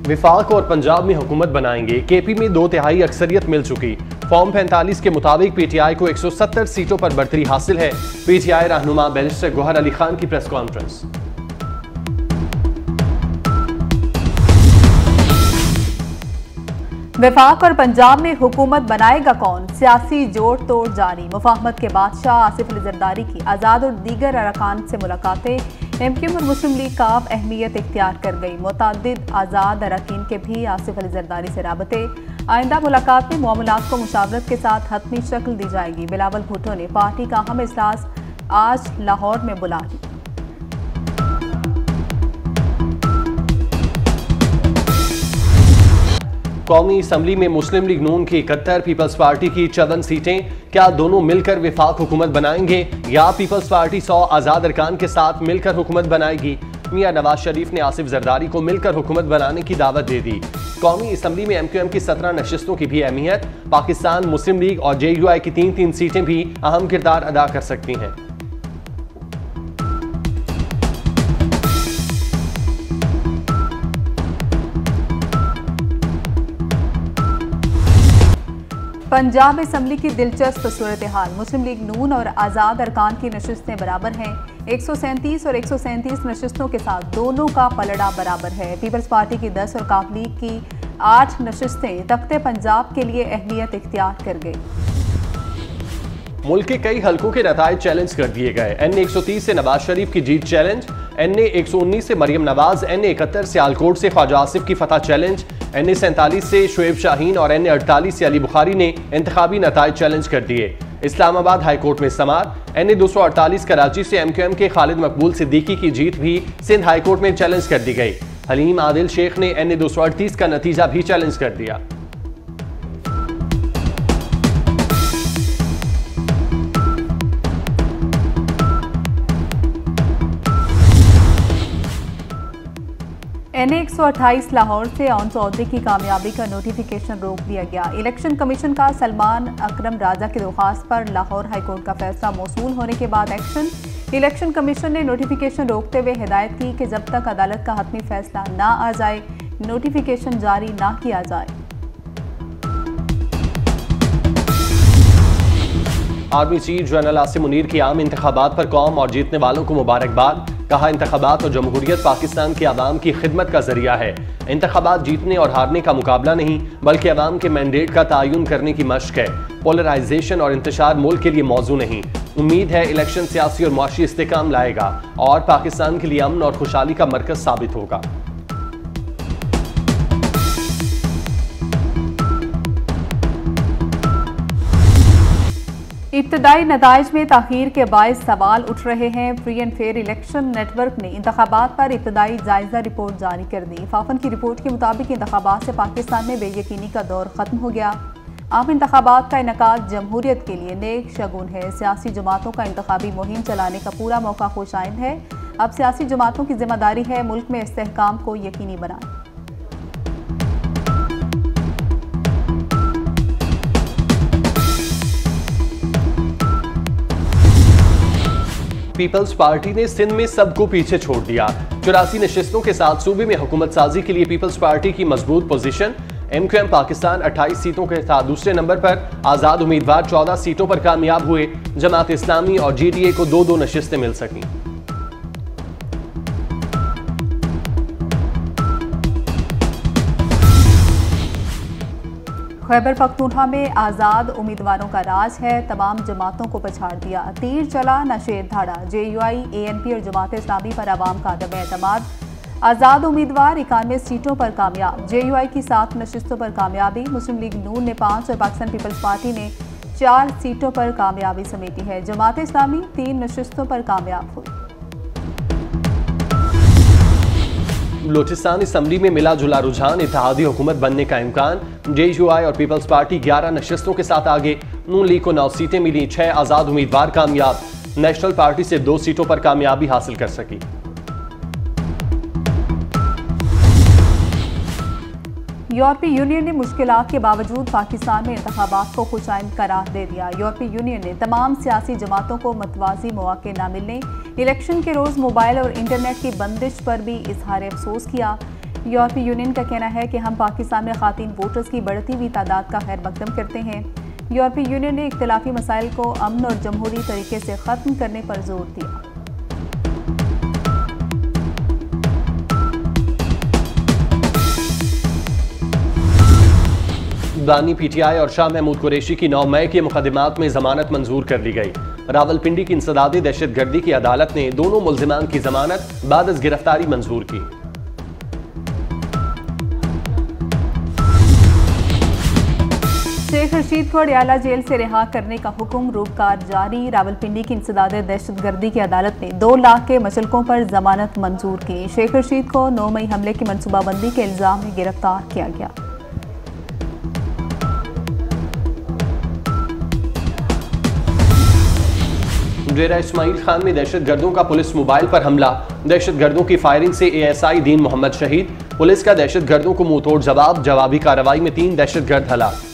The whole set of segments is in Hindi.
विफाक और पंजाब में हुकूमत बनाएंगे। केपी में 2/3 अक्सरियत मिल चुकी। फॉर्म 45 के मुताबिक पीटीआई को 170 सीटों पर बढ़तरी हासिल है। पीटीआई रहनुमा बैरिस्टर गौहर अली खान की प्रेस कॉन्फ्रेंस। विफाक और पंजाब में हुकूमत बनाएगा कौन? सियासी जोड़ तोड़ जारी। मुफाहमत के बादशाह आसिफ अली जरदारी की आज़ाद और दीगर अरकान से मुलाकातें। एमक्यूएम और मुस्लिम लीग का अब अहमियत इख्तियार कर गई। मुतअद्दिद आज़ाद अरकान के भी आसिफ अली जरदारी से राबते। आइंदा मुलाकात में मामलात को मुशावरत के साथ हतमी शक्ल दी जाएगी। बिलावल भुट्टो ने पार्टी का अहम इजलास आज लाहौर में बुला ली। कौमी असम्बली में मुस्लिम लीग नून की 71, पीपल्स पार्टी की 54 सीटें। क्या दोनों मिलकर विफाक हुकूमत बनाएंगे या पीपल्स पार्टी 100 आज़ाद अरकान के साथ मिलकर हुकूमत बनाएगी? मियां नवाज शरीफ ने आसिफ जरदारी को मिलकर हुकूमत बनाने की दावत दे दी। कौमी असम्बली में एमक्यूएम की 17 नशिस्तों की भी अहमियत। पाकिस्तान मुस्लिम लीग और जेयूआई की 3-3 सीटें भी अहम किरदार अदा कर सकती हैं। पंजाब असम्बली की दिलचस्प सूरत हाल। मुस्लिम लीग नून और आज़ाद अरकान की नशिस्तें बराबर हैं। 137 और 137 नशिस्तों के साथ दोनों का पलड़ा बराबर है। पीपल्स पार्टी की 10 और काफ लीग की 8 नशिस्तें तख्ते पंजाब के लिए अहमियत इख्तियार कर गई। मुल्क के कई हलकों के नताइज चैलेंज कर दिए गए। NA 130 से नवाज शरीफ की जीत चैलेंज, NA 119 से मरियम नवाज, NA 71 से सियालकोट से ख्वाजा आसिफ की फतह चैलेंज, NA 47 से शुएब शाहीन और NA 48 से अली बुखारी ने इंतखाबी नताइज चैलेंज कर दिए। इस्लामाबाद हाई कोर्ट में समात। NA 248 कराची से एमक्यूएम के खालिद मकबूल सिद्दीकी की जीत भी सिंध हाई कोर्ट में चैलेंज कर दी गई। हलीम आदिल शेख ने NA 238 का नतीजा भी चैलेंज कर दिया। NA 128 लाहौर से ऑन चौधरी की कामयाबी का नोटिफिकेशन रोक दिया गया। इलेक्शन कमीशन का सलमान अकरम राजा की दरख्वास्त पर लाहौर हाईकोर्ट का फैसला मौसूल होने के बाद एक्शन। इलेक्शन कमीशन ने नोटिफिकेशन रोकते हुए हिदायत की कि जब तक अदालत का हतमी फैसला ना आ जाए नोटिफिकेशन जारी ना किया जाए। Army chief general Asim Munir की आम इंतखाबात पर कौम और जीतने वालों को मुबारकबाद। कहा, इंतखाबात और जमहूरियत पाकिस्तान के अवाम की खिदमत का जरिया है। इंतखाबात जीतने और हारने का मुकाबला नहीं बल्कि अवाम के मैंडेट का तयन करने की मशक है। पोलराइजेशन और इंतशार मुल्क के लिए मौजू नहीं। उम्मीद है इलेक्शन सियासी और मुआशी इस्तेकाम लाएगा और पाकिस्तान के लिए अमन और खुशहाली का मरकज साबित होगा। इब्तदाई नताइज में ताखीर के बायस सवाल उठ रहे हैं। Free and fair election network ने इंतखाबात पर इब्तदाई जायजा रिपोर्ट जारी कर दी। फाफन की रिपोर्ट के मुताबिक इंतखाबात से पाकिस्तान में बेयकीनी का दौर खत्म हो गया। आम इंतखाबात का इनकाद जमहूरियत के लिए नेक शगुन है। सियासी जमातों का इंतखाबी मुहिम चलाने का पूरा मौका खुशाइंद है। अब सियासी जमातों की जिम्मेदारी है मुल्क में इस्तेहकाम को यकीनी बनाना। पीपल्स पार्टी ने सिंध में सबको पीछे छोड़ दिया। 84 नशिस्तों के साथ सूबे में हुकूमत साजी के लिए पीपल्स पार्टी की मजबूत पोजीशन। एमक्यूएम पाकिस्तान 28 सीटों के साथ दूसरे नंबर पर। आज़ाद उम्मीदवार 14 सीटों पर कामयाब हुए। जमात इस्लामी और GDA को 2-2 नशिस्तें मिल सकीं। खैबर पख्तूनख्वा में आज़ाद उम्मीदवारों का राज है। तमाम जमातों को पछाड़ दिया। तीर चला न शेर धाड़ा। JUI, ANP और जमात इस्लामी पर आवाम का अदम एतमाद। आज़ाद उम्मीदवार 91 सीटों पर कामयाब। JUI की 7 नशिस्तों पर कामयाबी। मुस्लिम लीग नून ने 5 और पाकिस्तान पीपल्स पार्टी ने 4 सीटों पर कामयाबी समेटी है। जमात इस्लामी 3 नशिस्तों पर कामयाब हुई। बलूचिस्तान असम्बली में मिला जुला रुझान। इत्तेहादी हुकूमत बनने का इम्कान। JUI और पीपल्स पार्टी 11 नशिस्तों के साथ आगे। नून लीग को 9 सीटें मिली। 6 आज़ाद उम्मीदवार कामयाब। नेशनल पार्टी से 2 सीटों पर कामयाबी हासिल कर सकी। यूरोपीय यूनियन ने मुश्किलात के बावजूद पाकिस्तान में इंतखाबात को खुशाइंद करार दे दिया। यूरोपीय यूनियन ने तमाम सियासी जमातों को मतवाजी मौके न मिलने, इलेक्शन के रोज़ मोबाइल और इंटरनेट की बंदिश पर भी इजहार अफसोस किया। यूरोपीय यूनियन का कहना है कि हम पाकिस्तान में खातीन वोटर्स की बढ़ती हुई तादाद का खैर मकदम करते हैं। यूरोपीय यूनियन ने इख्तिलाफी मसाइल को अमन और जमहूरी तरीके से ख़त्म करने पर जोर दिया। बानी पीटीआई और शाह महमूद कुरैशी की 9 मई के मुकदमात में जमानत मंजूर कर ली गई। रावलपिंडी की इंसदादी दहशतगर्दी की अदालत ने दोनों मुल्जिमान की जमानत बाद अज गिरफ्तारी मंजूर की। शेख रशीद को अडयाला जेल से रिहा करने का हुक्म रोबकार जारी। रावलपिंडी की इंसदादी दहशतगर्दी की अदालत ने 2 लाख के मचलकों पर जमानत मंजूर की। शेख रशीद को 9 मई हमले की मनसूबाबंदी के इल्जाम में गिरफ्तार किया गया। डेरा इस्माइल खान में दहशतगर्दों का पुलिस मोबाइल पर हमला। दहशतगर्दों की फायरिंग से एएसआई दीन मोहम्मद शहीद। पुलिस का दहशतगर्दों को मुंहतोड़ जवाब। जवाबी कार्रवाई में 3 दहशतगर्द हलाक।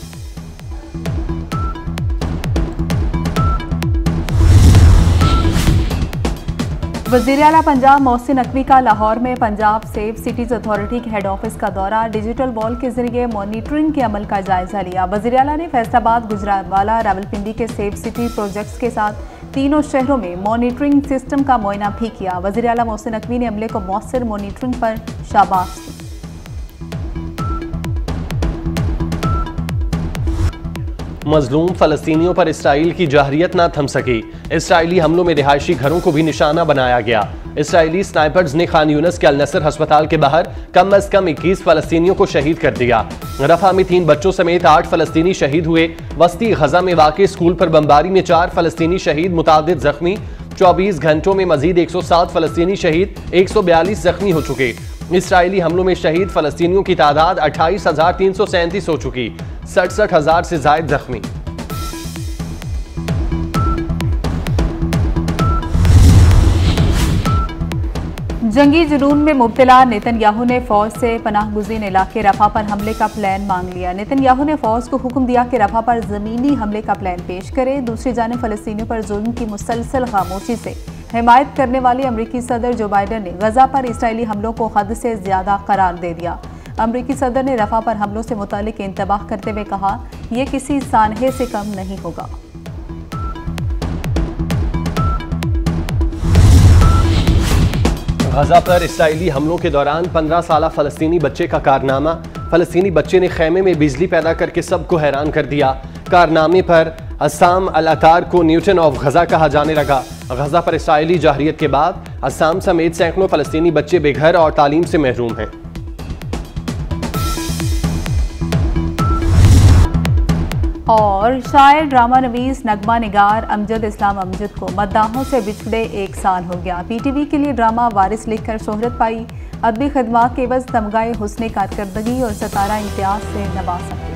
वज़ीर आला पंजाब मोहसिन नकवी का लाहौर में पंजाब सेफ सिटीज अथॉरिटी के हेड ऑफिस का दौरा। डिजिटल वॉल के जरिए मॉनिटरिंग के अमल का जायजा लिया। वज़ीर आला ने फैसलाबाद, गुजरांवाला, रावलपिंडी के सेफ सिटी प्रोजेक्ट्स के साथ तीनों शहरों में मॉनिटरिंग सिस्टम का मुआयना भी किया। वज़ीर आला मोहसिन नकवी ने अमले को मौसर मॉनिटरिंग पर शाबाश दी। मजलूम फलस्तीनियों पर इसराइल की जहरियत न थम सकी। इसराइली हमलों में रिहायशी घरों को भी निशाना बनाया गया। इसराइली स्नाइपर्स ने खान यूनस के अल नसर अस्पताल के बाहर कम अज कम 21 फलस्तीनियों को शहीद कर दिया। रफा में 3 बच्चों समेत 8 फलस्तीनी शहीद हुए। वस्ती गजा में वाक़ई स्कूल पर बमबारी में 4 फलस्तीनी शहीद, मुतादिद जख्मी। 24 घंटों में मजीद 107 फलस्तीनी शहीद, 142 जख्मी हो चुके। इसराइली हमलों में शहीद फलस्तीनियों की तादाद 28,337 हो चुकी। 67,000 से ज्यादा जख्मी। जंगी जुनून में मुब्तला नेतन्याहू ने फौज से पनाहगुज़ीन इलाके रफा पर हमले का प्लान मांग लिया। नेतन्याहू ने फौज को हुक्म दिया कि रफा पर जमीनी हमले का प्लान पेश करे। दूसरी जानिब फलस्तीनियों पर जुल्म की मुसलसल खामोशी से हिमायत करने वाले अमरीकी सदर जो बाइडन ने गजा पर इसराइली हमलों को हद से ज्यादा करार दे दिया। अमरीकी सदर ने रफा पर हमलों से मुतालिक इंतबाह करते हुए कहा, यह किसी सानहे से कम नहीं होगा। गजा पर इसराइली हमलों के दौरान 15 साला फलस्तीनी बच्चे का कारनामा। फलस्तीनी बच्चे ने खैमे में बिजली पैदा करके सबको हैरान कर दिया। कारनामे पर अस्साम अल अतार को न्यूटन ऑफ गजा कहा जाने लगा। गजा पर इसराइली जहरियत के बाद अस्साम समेत सैकड़ों फलस्तीनी बच्चे बेघर और तालीम से महरूम हैं। और शायर, ड्रामा नवीस, नगमा निगार अमजद इस्लाम अमजद को मद्दाहों से बिछड़े 1 साल हो गया। पीटीवी के लिए ड्रामा वारिस लिखकर शोहरत पाई। अदबी खिदमात के एवज तमगाए हुस्ने कारकर्दगी और सितारा इम्तियाज से नवाजा।